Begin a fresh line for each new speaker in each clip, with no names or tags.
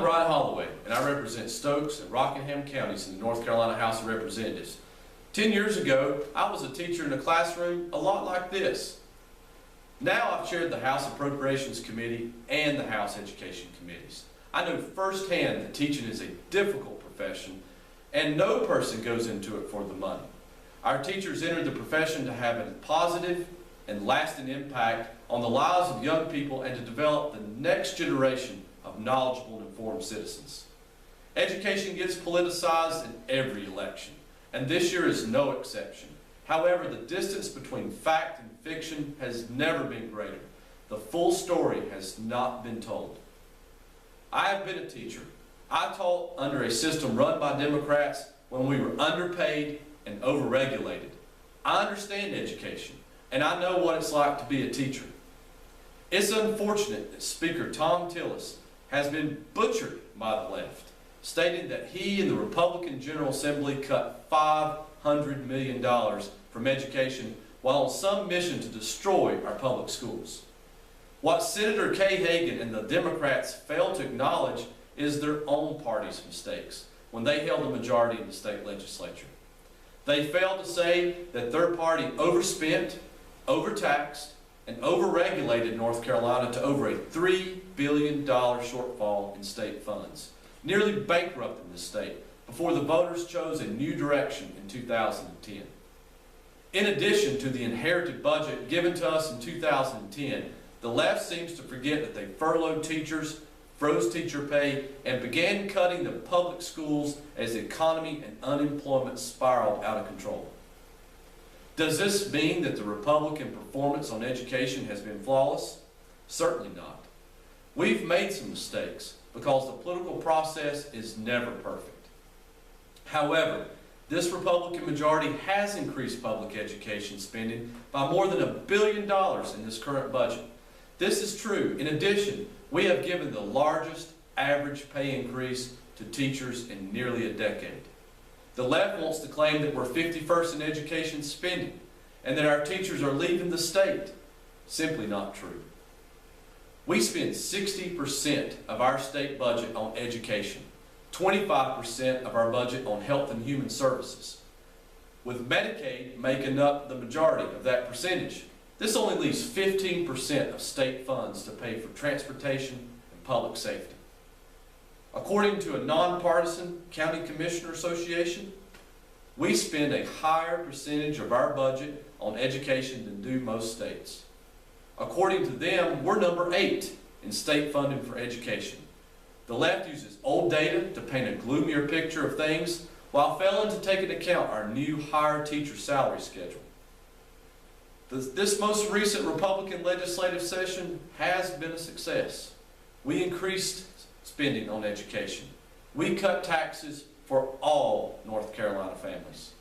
Bryan Holloway, and I represent Stokes and Rockingham counties in the North Carolina House of Representatives. 10 years ago, I was a teacher in a classroom a lot like this. Now I've chaired the House Appropriations Committee and the House Education Committees. I know firsthand that teaching is a difficult profession, and no person goes into it for the money. Our teachers enter the profession to have a positive and lasting impact on the lives of young people and to develop the next generation of knowledgeable and informed citizens. Education gets politicized in every election, and this year is no exception. However, the distance between fact and fiction has never been greater. The full story has not been told. I have been a teacher. I taught under a system run by Democrats when we were underpaid and overregulated. I understand education, and I know what it's like to be a teacher. It's unfortunate that Speaker Tom Tillis has been butchered by the left, stating that he and the Republican General Assembly cut $500 million from education while on some mission to destroy our public schools. What Senator Kay Hagan and the Democrats fail to acknowledge is their own party's mistakes when they held a majority in the state legislature. They failed to say that their party overspent, overtaxed, and overregulated North Carolina to over a $3 billion shortfall in state funds, nearly bankrupting the state before the voters chose a new direction in 2010. In addition to the inherited budget given to us in 2010, the left seems to forget that they furloughed teachers, froze teacher pay, and began cutting the public schools as the economy and unemployment spiraled out of control. Does this mean that the Republican performance on education has been flawless? Certainly not. We've made some mistakes because the political process is never perfect. However, this Republican majority has increased public education spending by more than $1 billion in this current budget. This is true. In addition, we have given the largest average pay increase to teachers in nearly a decade. The left wants to claim that we're 51st in education spending and that our teachers are leaving the state. Simply not true. We spend 60% of our state budget on education, 25% of our budget on health and human services, with Medicaid making up the majority of that percentage. This only leaves 15% of state funds to pay for transportation and public safety. According to a nonpartisan county commissioner association, we spend a higher percentage of our budget on education than do most states. According to them, we're number 8 in state funding for education. The left uses old data to paint a gloomier picture of things while failing to take into account our new higher teacher salary schedule. This most recent Republican legislative session has been a success. We increased spending on education. We cut taxes for all North Carolina families.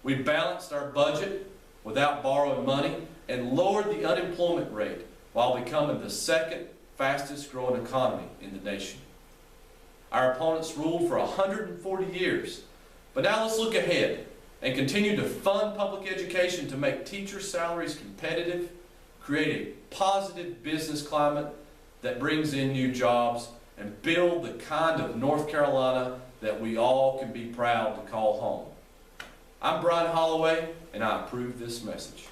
We balanced our budget without borrowing money and lowered the unemployment rate while becoming the second fastest growing economy in the nation. Our opponents ruled for 140 years, but now let's look ahead and continue to fund public education to make teacher salaries competitive, create a positive business climate that brings in new jobs, and build the kind of North Carolina that we all can be proud to call home. I'm Bryan Holloway, and I approve this message.